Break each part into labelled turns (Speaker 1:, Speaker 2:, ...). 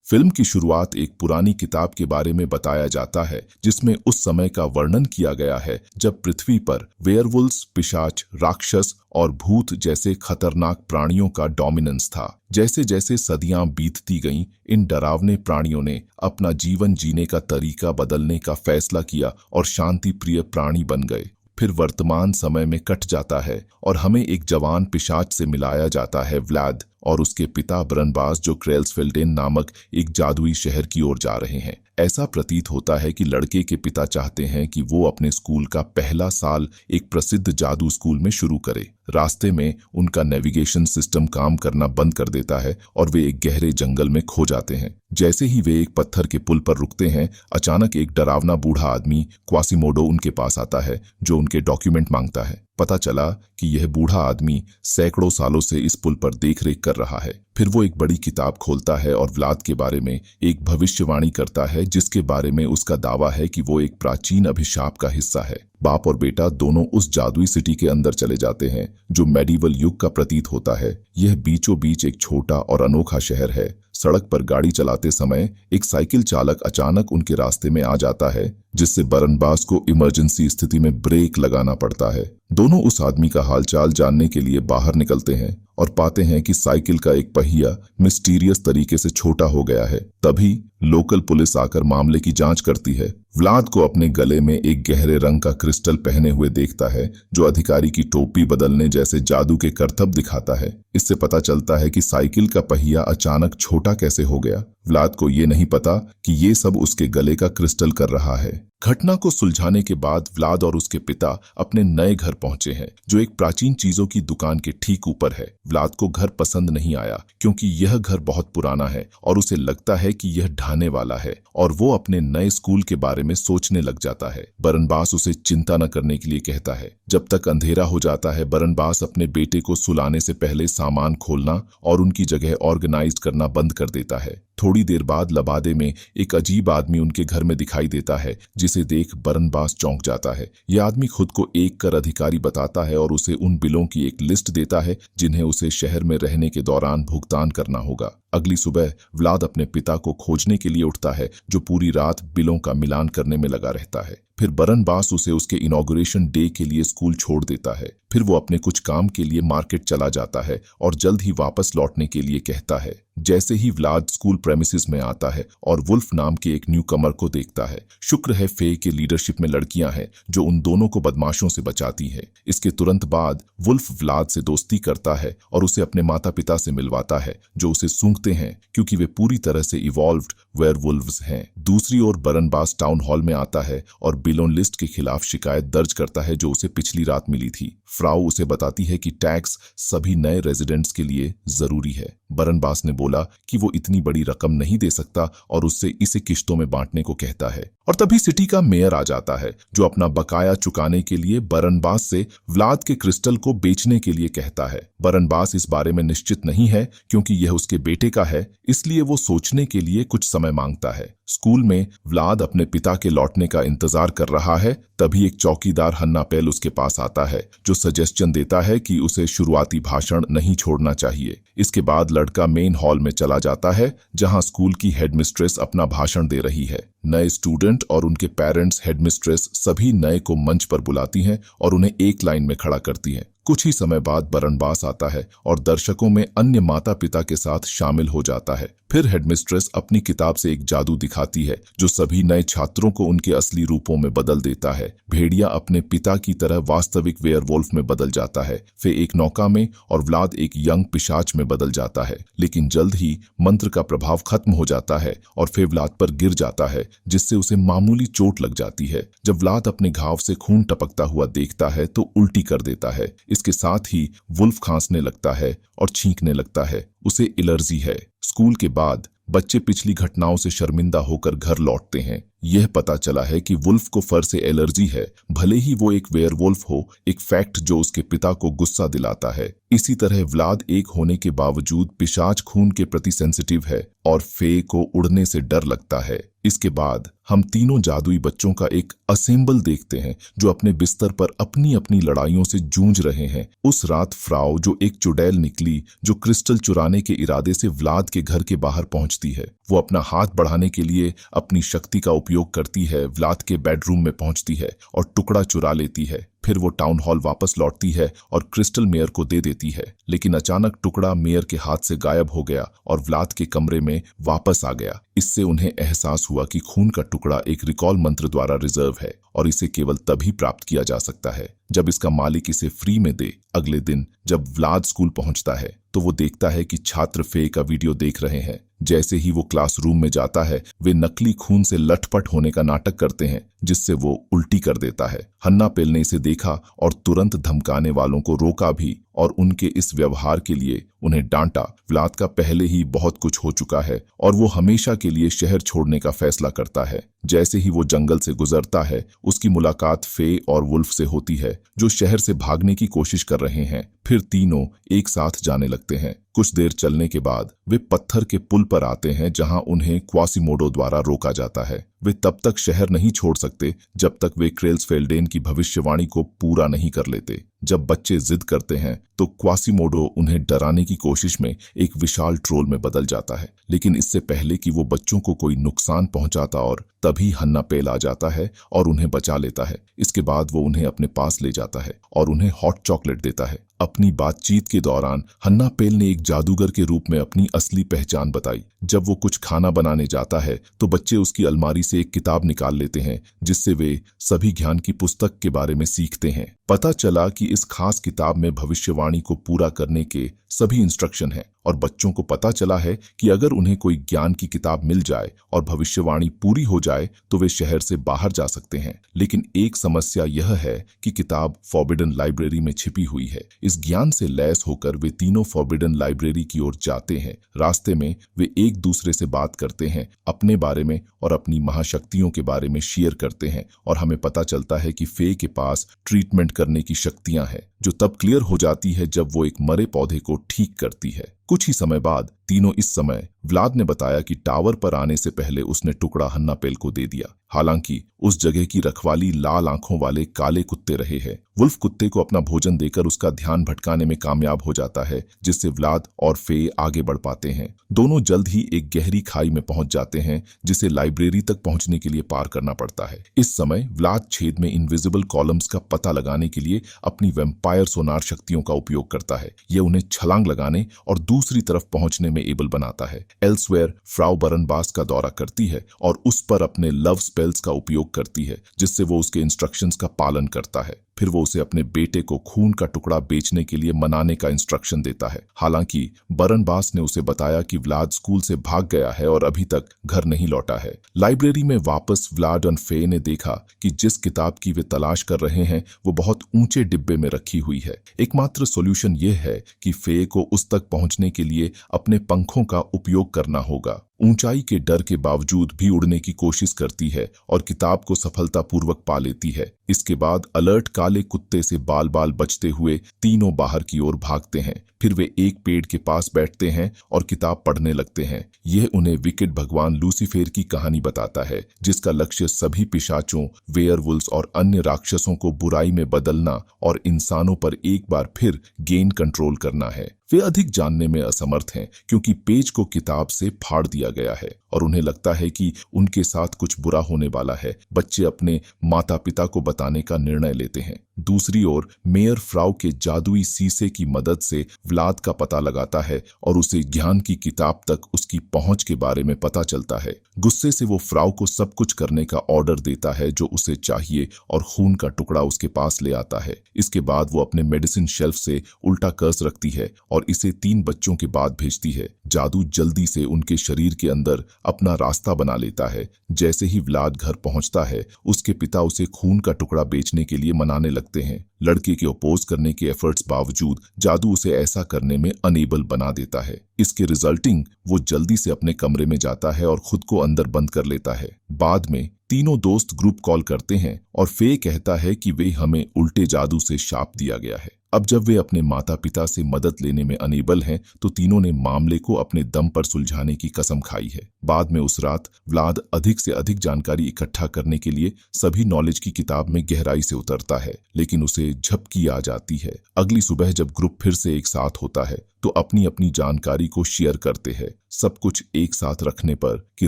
Speaker 1: Film की शुरुआत एक पुरानी किताब के बारे में बताया जाता है जिसमें उस समय का वर्णन किया गया है जब पृथ्वी पर वेयरवुल्व्स, पिशाच, राक्षस और भूत जैसे खतरनाक प्राणियों का डोमिनेंस था। जैसे जैसे सदियां बीतती गईं, इन डरावने प्राणियों ने अपना जीवन जीने का तरीका बदलने का फैसला किया और शांति प्रिय प्राणी बन गए। फिर वर्तमान समय में कट जाता है और हमें एक जवान पिशाच से मिलाया जाता है, व्लाद, और उसके पिता बरनबास, जो क्रेल्सफेल्डेन नामक एक जादुई शहर की ओर जा रहे हैं। ऐसा प्रतीत होता है कि लड़के के पिता चाहते हैं कि वो अपने स्कूल का पहला साल एक प्रसिद्ध जादू स्कूल में शुरू करे। रास्ते में उनका नेविगेशन सिस्टम काम करना बंद कर देता है और वे एक गहरे जंगल में खो जाते हैं। जैसे ही वे एक पत्थर के पुल पर रुकते हैं, अचानक एक डरावना बूढ़ा आदमी क्वासिमोडो उनके पास आता है, जो उनके डॉक्यूमेंट मांगता है। पता चला कि यह बूढ़ा आदमी सैकड़ों सालों से इस पुल पर देखरेख कर रहा है। फिर वो एक बड़ी किताब खोलता है और व्लाद के बारे में एक भविष्यवाणी करता है, जिसके बारे में उसका दावा है कि वो एक प्राचीन अभिशाप का हिस्सा है। बाप और बेटा दोनों उस जादुई सिटी के अंदर चले जाते हैं जो मेडिवल युग का प्रतीत होता है। यह बीचों बीच एक छोटा और अनोखा शहर है। सड़क पर गाड़ी चलाते समय एक साइकिल चालक अचानक उनके रास्ते में आ जाता है, जिससे बरनबास को इमरजेंसी स्थिति में ब्रेक लगाना पड़ता है। दोनों उस आदमी का हालचाल जानने के लिए बाहर निकलते हैं और पाते हैं कि साइकिल का एक पहिया मिस्टीरियस तरीके से छोटा हो गया है। तभी लोकल पुलिस आकर मामले की जांच करती है। व्लाद को अपने गले में एक गहरे रंग का क्रिस्टल पहने हुए देखता है, जो अधिकारी की टोपी बदलने जैसे जादू के करतब दिखाता है। इससे पता चलता है कि साइकिल का पहिया अचानक छोटा कैसे हो गया। व्लाद को ये नहीं पता कि ये सब उसके गले का क्रिस्टल कर रहा है। घटना को सुलझाने के बाद व्लाद और उसके पिता अपने नए घर पहुंचे हैं, जो एक प्राचीन चीजों की दुकान के ठीक ऊपर है। व्लाद को घर पसंद नहीं आया क्योंकि यह घर बहुत पुराना है और उसे लगता है कि यह ढाने वाला है, और वो अपने नए स्कूल के बारे में सोचने लग जाता है। बरनबास उसे चिंता न करने के लिए कहता है। जब तक अंधेरा हो जाता है, बरनबास अपने बेटे को सुलाने से पहले सामान खोलना और उनकी जगह ऑर्गेनाइज करना बंद कर देता है। थोड़ी देर बाद लबादे में एक अजीब आदमी उनके घर में दिखाई देता है, जिसे देख बरनबास चौंक जाता है। यह आदमी खुद को एक कर अधिकारी बताता है और उसे उन बिलों की एक लिस्ट देता है जिन्हें उसे शहर में रहने के दौरान भुगतान करना होगा। अगली सुबह व्लाद अपने पिता को खोजने के लिए उठता है, जो पूरी रात बिलों का मिलान करने में लगा रहता है। फिर बरनबास उसे उसके इनॉग्रेशन डे के लिए स्कूल छोड़ देता है। फिर वो अपने कुछ काम के लिए मार्केट चला जाता है और जल्द ही वापस लौटने के लिए कहता है। जैसे ही व्लाद स्कूल प्रेमिसेस में आता है और वुल्फ नाम के एक न्यू कमर को देखता है। शुक्र है फे के लीडरशिप में लड़कियां हैं जो उन दोनों को बदमाशों से बचाती हैं। इसके तुरंत बाद वुल्फ व्लाद से दोस्ती करता है और उसे अपने माता पिता से मिलवाता है, जो उसे सूंघते हैं क्योंकि वे पूरी तरह से इवॉल्व्ड वेयरवुल्व्स हैं। दूसरी ओर बरनबास टाउन हॉल में आता है और बिलों लिस्ट के खिलाफ शिकायत दर्ज करता है जो उसे पिछली रात मिली थी। फ्राउ उसे बताती है कि टैक्स सभी नए रेजिडेंट्स के लिए जरूरी है। बरनबास ने बोला कि वो इतनी बड़ी रकम नहीं दे सकता और उससे इसे किश्तों में बांटने को कहता है। और तभी सिटी का मेयर आ जाता है, जो अपना बकाया चुकाने के लिए बरनबास से व्लाद के क्रिस्टल को बेचने के लिए कहता है। बरनबास इस बारे में निश्चित नहीं है क्योंकि यह उसके बेटे का है, इसलिए वो सोचने के लिए कुछ समय मांगता है। स्कूल में व्लाद अपने पिता के लौटने का इंतजार कर रहा है। तभी एक चौकीदार हन्ना पेल उसके पास आता है, जो सजेशन देता है कि उसे शुरुआती भाषण नहीं छोड़ना चाहिए। इसके बाद लड़का मेन हॉल में चला जाता है, जहां स्कूल की हेडमिस्ट्रेस अपना भाषण दे रही है। नए स्टूडेंट और उनके पेरेंट्स, हेडमिस्ट्रेस सभी नए को मंच पर बुलाती हैं और उन्हें एक लाइन में खड़ा करती हैं। कुछ ही समय बाद बरनबास आता है और दर्शकों में अन्य माता पिता के साथ शामिल हो जाता है। फिर हेडमिस्ट्रेस अपनी किताब से एक जादू दिखाती है जो सभी नए छात्रों को उनके असली रूपों में बदल देता है। भेड़िया अपने पिता की तरह वास्तविक वेयरवुल्फ में बदल जाता है, फिर एक नौका में, और व्लाद एक यंग पिशाच में बदल जाता है। लेकिन जल्द ही मंत्र का प्रभाव खत्म हो जाता है और फिर व्लाद पर गिर जाता है, जिससे उसे मामूली चोट लग जाती है। जब व्लाद अपने घाव से खून टपकता हुआ देखता है तो उल्टी कर देता है। इसके साथ ही वुल्फ खांसने लगता है और छींकने लगता है। उसे एलर्जी है। स्कूल के बाद बच्चे पिछली घटनाओं से शर्मिंदा होकर घर लौटते हैं। यह पता चला है कि वुल्फ को फर से एलर्जी है, भले ही वो एक वेयरवुल्फ हो, एक फैक्ट जो उसके पिता को गुस्सा दिलाता है। इसी तरह व्लाद एक होने के बावजूद पिशाच खून के प्रति सेंसिटिव है और फे को उड़ने से डर लगता है। इसके बाद हम तीनों जादुई बच्चों का एक असेंबल देखते हैं जो अपने बिस्तर पर अपनी अपनी लड़ाइयों से जूझ रहे हैं। उस रात फ्राउ जो एक चुड़ैल निकली जो क्रिस्टल चुराने के इरादे से व्लाद के घर के बाहर पहुंचती है, वो अपना हाथ बढ़ाने के लिए अपनी शक्ति का उपयोग करती है, व्लाद के बेडरूम में पहुंचती है और टुकड़ा चुरा लेती है। फिर वो टाउन हॉल वापस लौटती है और क्रिस्टल मेयर को दे देती है, लेकिन अचानक टुकड़ा मेयर के हाथ से गायब हो गया और व्लाद के कमरे में वापस आ गया। इससे उन्हें एहसास हुआ कि खून का टुकड़ा एक रिकॉल मंत्र द्वारा रिजर्व है और इसे केवल तभी प्राप्त किया जा सकता है जब इसका मालिक इसे फ्री में दे। अगले दिन जब व्लाद स्कूल पहुंचता है तो वो देखता है कि छात्र फे का वीडियो देख रहे हैं। जैसे ही वो क्लासरूम में जाता है, वे नकली खून से लटपट होने का नाटक करते हैं जिससे वो उल्टी कर देता है। हन्ना पेल ने इसे देखा और तुरंत धमकाने वालों को रोका भी और उनके इस व्यवहार के लिए उन्हें डांटा। व्लाद का पहले ही बहुत कुछ हो चुका है और वो हमेशा के लिए शहर छोड़ने का फैसला करता है। जैसे ही वो जंगल से गुजरता है, उसकी मुलाकात फे और वुल्फ से होती है जो शहर से भागने की कोशिश कर रहे हैं। फिर तीनों एक साथ जाने लगते हैं। कुछ देर चलने के बाद वे पत्थर के पुल पर आते हैं जहां उन्हें क्वासिमोडो द्वारा रोका जाता है। वे तब तक शहर नहीं छोड़ सकते जब तक वे क्रेल्सफेल्डेन की भविष्यवाणी को पूरा नहीं कर लेते। जब बच्चे जिद करते हैं तो क्वासिमोडो उन्हें डराने की कोशिश में एक विशाल ट्रोल में बदल जाता है, लेकिन इससे पहले कि वो बच्चों को कोई नुकसान पहुंचाता और तभी हन्ना पेल आ जाता है और उन्हें बचा लेता है। इसके बाद वो उन्हें अपने पास ले जाता है और उन्हें हॉट चॉकलेट देता है। अपनी बातचीत के दौरान हन्ना पेल ने एक जादूगर के रूप में अपनी असली पहचान बताई। जब वो कुछ खाना बनाने जाता है तो बच्चे उसकी अलमारी से एक किताब निकाल लेते हैं जिससे वे सभी ज्ञान की पुस्तक के बारे में सीखते हैं। पता चला कि इस खास किताब में भविष्यवाणी को पूरा करने के सभी इंस्ट्रक्शन हैं और बच्चों को पता चला है कि अगर उन्हें कोई ज्ञान की किताब मिल जाए और भविष्यवाणी पूरी हो जाए तो वे शहर से बाहर जा सकते हैं। लेकिन एक समस्या यह है कि किताब फॉरबिडन लाइब्रेरी में छिपी हुई है। इस ज्ञान से लैस होकर वे तीनों फॉरबिडन लाइब्रेरी की ओर जाते हैं। रास्ते में वे एक दूसरे से बात करते हैं, अपने बारे में और अपनी महाशक्तियों के बारे में शेयर करते हैं और हमें पता चलता है कि फे के पास ट्रीटमेंट करने की शक्तियां हैं जो तब क्लियर हो जाती है जब वो एक मरे पौधे को ठीक करती है। कुछ ही समय बाद तीनों इस समय व्लाद ने बताया कि टावर पर आने से पहले उसने टुकड़ा हन्ना पेल को दे दिया। हालांकि उस जगह की रखवाली लाल आंखों वाले काले कुत्ते रहे हैं। वुल्फ कुत्ते को अपना भोजन देकर उसका ध्यान भटकाने में कामयाब हो जाता है जिससे व्लाद और फे आगे बढ़ पाते हैं। दोनों जल्द ही एक गहरी खाई में पहुंच जाते हैं जिसे लाइब्रेरी तक पहुंचने के लिए पार करना पड़ता है। इस समय व्लाद छेद में इनविजिबल कॉलम्स का पता लगाने के लिए अपनी वेम्पायर सोनार शक्तियों का उपयोग करता है। यह उन्हें छलांग लगाने और दूसरी तरफ पहुंचने में एबल बनाता है। एल्सवेयर फ्राउ बरनबास का दौरा करती है और उस पर अपने लव स्पेल्स का उपयोग करती है जिससे वो उसके इंस्ट्रक्शंस का पालन करता है। फिर वो उसे अपने बेटे को खून का टुकड़ा बेचने के लिए मनाने का इंस्ट्रक्शन देता है। हालांकि बरनबास ने उसे बताया कि व्लाद स्कूल से भाग गया है और अभी तक घर नहीं लौटा है। लाइब्रेरी में वापस व्लाद और फे ने देखा कि जिस किताब की वे तलाश कर रहे हैं वो बहुत ऊंचे डिब्बे में रखी हुई है। एकमात्र सॉल्यूशन यह है कि फे को उस तक पहुंचने के लिए अपने पंखों का उपयोग करना होगा। ऊंचाई के डर के बावजूद भी उड़ने की कोशिश करती है और किताब को सफलतापूर्वक पा लेती है। इसके बाद अलर्ट काले कुत्ते से बाल बाल बचते हुए तीनों बाहर की ओर भागते हैं। फिर वे एक पेड़ के पास बैठते हैं और किताब पढ़ने लगते हैं। यह उन्हें विकेट भगवान लूसीफेर की कहानी बताता है जिसका लक्ष्य सभी पिशाचों, वेयरवुल्व्स और अन्य राक्षसों को बुराई में बदलना और इंसानों पर एक बार फिर गेन कंट्रोल करना है। वे अधिक जानने में असमर्थ हैं क्योंकि पेज को किताब से फाड़ दिया गया है और उन्हें लगता है कि उनके साथ कुछ बुरा होने वाला है। बच्चे अपने माता पिता को बताने का निर्णय लेते हैं। दूसरी ओर मेयर फ्राउ के जादुई शीशे की मदद से व्लाद का पता लगाता है और उसे ज्ञान की किताब तक उसकी पहुंच के बारे में पता चलता है। गुस्से से वो फ्राउ को सब कुछ करने का ऑर्डर देता है जो उसे चाहिए और खून का टुकड़ा उसके पास ले आता है। इसके बाद वो अपने मेडिसिन शेल्फ से उल्टा कर्स रखती है और इसे 3 बच्चों के बाद भेजती है। जादू जल्दी से उनके शरीर के अंदर अपना रास्ता बना लेता है। जैसे ही व्लाद घर पहुंचता है उसके पिता उसे खून का टुकड़ा बेचने के लिए मनाने लगते हैं। लड़के के अपोज करने के एफर्ट्स बावजूद जादू उसे ऐसा करने में अनेबल बना देता है। इसके रिजल्टिंग वो जल्दी से अपने कमरे में जाता है और खुद को अंदर बंद कर लेता है। बाद में तीनों दोस्त ग्रुप कॉल करते हैं और फे कहता है कि वे हमें उल्टे जादू से शाप दिया गया है। अब जब वे अपने माता पिता से मदद लेने में अनेबल हैं तो तीनों ने मामले को अपने दम पर सुलझाने की कसम खाई है। बाद में उस रात व्लाद अधिक से अधिक जानकारी इकट्ठा करने के लिए सभी नॉलेज की किताब में गहराई से उतरता है, लेकिन उसे झपकी आ जाती है। अगली सुबह जब ग्रुप फिर से एक साथ होता है तो अपनी अपनी जानकारी को शेयर करते हैं, सब कुछ एक साथ रखने पर कि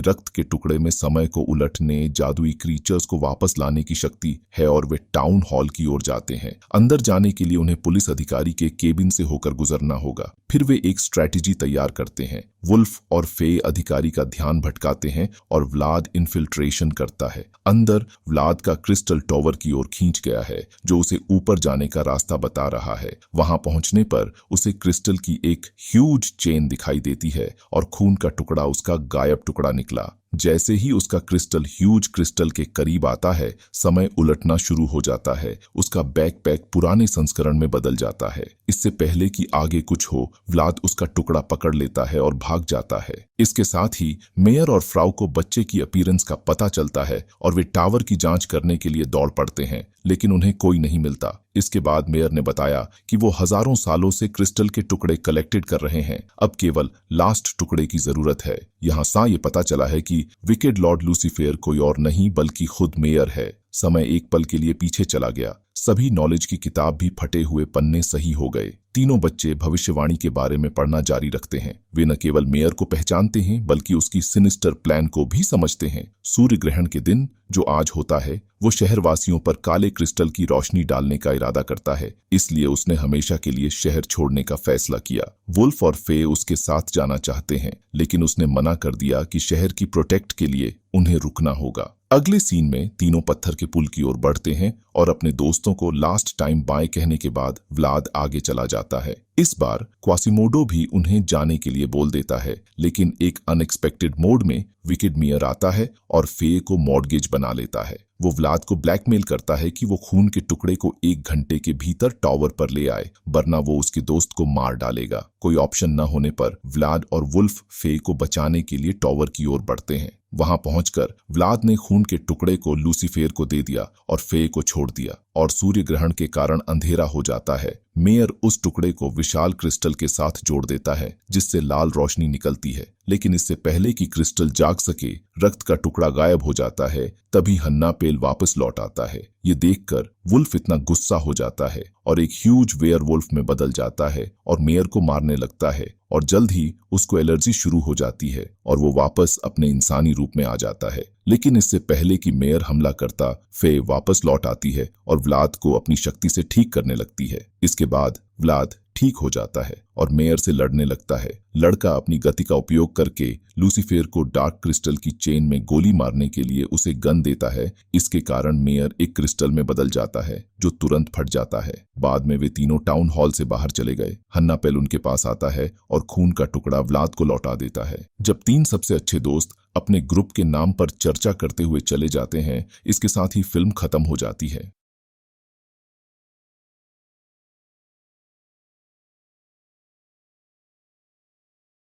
Speaker 1: रक्त के टुकड़े में समय को उलटने, जादुई क्रीचर्स को वापस लाने की शक्ति है और वे टाउन हॉल की ओर जाते हैं। अंदर जाने के लिए उन्हें पुलिस अधिकारी के केबिन से होकर गुजरना होगा। फिर वे एक स्ट्रैटेजी तैयार करते हैं। वुल्फ और फे अधिकारी का ध्यान भटकाते हैं और व्लाद इन्फिल्ट्रेशन करता है। अंदर व्लाद का क्रिस्टल टॉवर की ओर खींच गया है जो उसे ऊपर जाने का रास्ता बता रहा है। वहां पहुंचने पर उसे क्रिस्टल की एक ह्यूज चेन दिखाई देती है और खून का टुकड़ा उसका गायब टुकड़ा निकला। जैसे ही उसका क्रिस्टल ह्यूज क्रिस्टल के करीब आता है, समय उलटना शुरू हो जाता है। उसका बैकपैक पुराने संस्करण में बदल जाता है। इससे पहले कि आगे कुछ हो, व्लाद उसका टुकड़ा पकड़ लेता है और भाग जाता है। इसके साथ ही मेयर और फ्राउ को बच्चे की अपीयरेंस का पता चलता है और वे टावर की जांच करने के लिए दौड़ पड़ते हैं, लेकिन उन्हें कोई नहीं मिलता। इसके बाद मेयर ने बताया कि वो हजारों सालों से क्रिस्टल के टुकड़े कलेक्टेड कर रहे हैं, अब केवल लास्ट टुकड़े की जरूरत है। यहाँ ये पता चला है कि विकेड लॉर्ड लूसीफेर कोई और नहीं बल्कि खुद मेयर है। समय एक पल के लिए पीछे चला गया। सभी नॉलेज की किताब भी फटे हुए पन्ने सही हो गए। तीनों बच्चे भविष्यवाणी के बारे में पढ़ना जारी रखते हैं। वे न केवल मेयर को पहचानते हैं बल्कि उसकी सिनिस्टर प्लान को भी समझते हैं। सूर्य ग्रहण के दिन जो आज होता है वो शहरवासियों पर काले क्रिस्टल की रोशनी डालने का इरादा करता है, इसलिए उसने हमेशा के लिए शहर छोड़ने का फैसला किया। वुल्फ और फे उसके साथ जाना चाहते हैं, लेकिन उसने मना कर दिया कि शहर की प्रोटेक्ट के लिए उन्हें रुकना होगा। अगले सीन में तीनों पत्थर के पुल की ओर बढ़ते हैं और अपने दोस्तों को लास्ट टाइम बाय कहने के बाद व्लाद आगे चला जाता है। इस बार क्वासिमोडो भी उन्हें जाने के लिए बोल देता है, लेकिन एक अनएक्सपेक्टेड मोड में विकेड मेयर आता है और फे को मॉर्गेज बना लेता है। वो व्लाद को ब्लैकमेल करता है कि वो खून के टुकड़े को 1 घंटे के भीतर टावर पर ले आए, वरना वो उसके दोस्त को मार डालेगा। कोई ऑप्शन न होने पर व्लाद और वुल्फ फे को बचाने के लिए टावर की ओर बढ़ते हैं। वहां पहुंचकर व्लाद ने खून के टुकड़े को लूसीफेर को दे दिया और फे को छोड़ दिया और सूर्य ग्रहण के कारण अंधेरा हो जाता है। मेयर उस टुकड़े को विशाल क्रिस्टल के साथ जोड़ देता है जिससे लाल रोशनी निकलती है, लेकिन इससे पहले कि क्रिस्टल जाग सके रक्त का टुकड़ा गायब हो जाता है। तभी हन्ना पेल वापस लौट आता है। ये देखकर वुल्फ इतना गुस्सा हो जाता है और एक ह्यूज वेयरवुल्फ में बदल जाता है और मेयर को मारने लगता है और जल्द ही उसको एलर्जी शुरू हो जाती है और वो वापस अपने इंसानी रूप में आ जाता है। लेकिन इससे पहले कि मेयर हमला करता, फे वापस लौट आती है और व्लाद को अपनी शक्ति से ठीक करने लगती है। इसके बाद व्लाद ठीक हो जाता है और मेयर से लड़ने लगता है। लड़का अपनी गति का उपयोग करके लूसीफेर को डार्क क्रिस्टल की चेन में गोली मारने के लिए उसे गन देता है। इसके कारण मेयर एक क्रिस्टल में बदल जाता है जो तुरंत फट जाता है। बाद में वे तीनों टाउन हॉल से बाहर चले गए। हन्ना पेल उनके पास आता है और खून का टुकड़ा व्लाद को लौटा देता है। जब 3 सबसे अच्छे दोस्त अपने ग्रुप के नाम पर चर्चा करते हुए चले जाते हैं, इसके साथ ही फिल्म खत्म हो जाती है।